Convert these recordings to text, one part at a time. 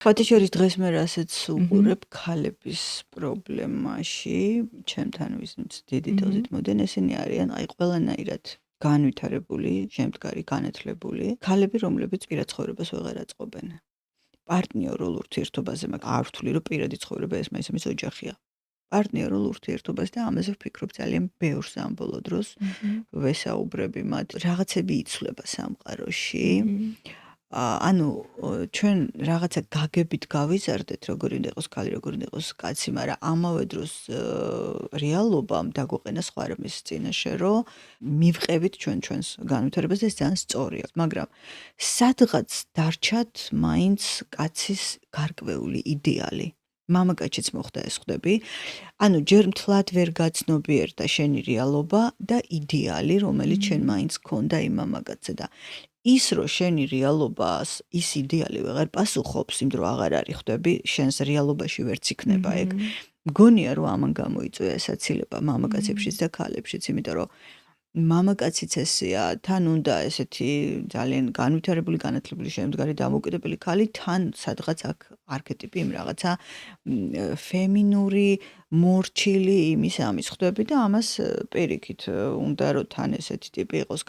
ხათიშორის დღეს მე რასაც უყურებ ქალების პრობლემაში, ჩემთან ვისმც დიდი დოზით მოდენ, ესენი არიან აი ყველანაირად განვითარებული, შემდგარი, განათლებული ქალები, რომლებიც პირად ცხოვრებას ვეღარ აწყობენ. პარტნიორულ ურთიერთობაზე არ ვთვლი, რომ პირადი ცხოვრება ეს მაინც ოჯახია. პარტნიორულ ურთიერთობას და ამაზე ვფიქრობ ძალიან ბევრს ამ ბოლო დროს ვესაუბრები მათ. რაღაცები იცვლება სამყაროში. ანუ ჩვენ რაღაცა გაგებით გავიზარდეთ, როგორ უნდა იყოს ქალი, როგორ უნდა იყოს კაცი, მაგრამ ამავე დროს რეალობამ დაგვეყენა სხვა რამის წინაშე, რომ მივყევით ჩვენს განვითარებას და ეს ძალიან სწორია. მაგრამ სადღაც დარჩათ მაინც კაცის გარკვეული იდეალი. მამაკაციც მოხდა ეს ხვდები. ანუ ჯერ მთლად ვერ გაცნობიერდა შენი რეალობა და იდეალი, რომელიც შენ მაინც გქონდა იმ მამაკაცზე და ის რომ შენი რეალობას ის იდეალი ვეღარ პასუხობს, იმ დრო აღარ არის ხვდები, შენს რეალობაში ვერც იქნება ეგ. მგონია რომ ამან გამოიწვია ესაცილება მამაკაცებშიც და ქალებშიც, იმიტომ რომ მამაკაციც ესეა, თან უნდა ესეთი ძალიან განვითარებული, განათლებული, შემდგარი, დამოუკიდებელი ქალი, თან სადღაც აქ არქეტიპი იმ რაღაცა ფემინური, მორჩილი იმის ამის ხვდები და ამას პირიქით უნდა რომ თან ესეთი ტიპი იყოს,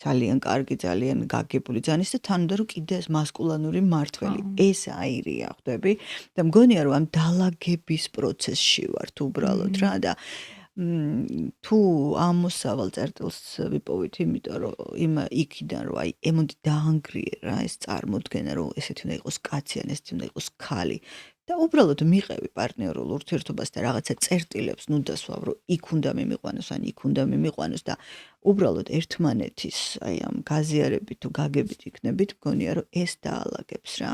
ძალიან კარგი, ძალიან გაგებული ძალის და თან უნდა რომ კიდე ეს მასკულანური მართველი. ეს აირია ხვდები და მგონია რომ ამ დალაგების პროცესში ვართ უბრალოდ რა და თუ ამ მოსავალ წერტილს ვიპოვით, იმიტომ რომ იქიდან რომ აი ემონტი დაანგრიე რა ეს წარმოდგენა რომ ესეთი უნდა იყოს კაცი ან ესეთი უნდა იყოს ქალი და უბრალოდ მიყევი პარტნიორულ ურთიერთობას და რაღაცა წერტილებს ნუ დასვავ რომ იქ უნდა მიმიყვანოს ან იქ უნდა მიმიყვანოს და უბრალოდ ერთმანეთის აი ამ გაზიარებით თუ გაგებით იქნებით, მგონია რომ ეს დაალაგებს რა.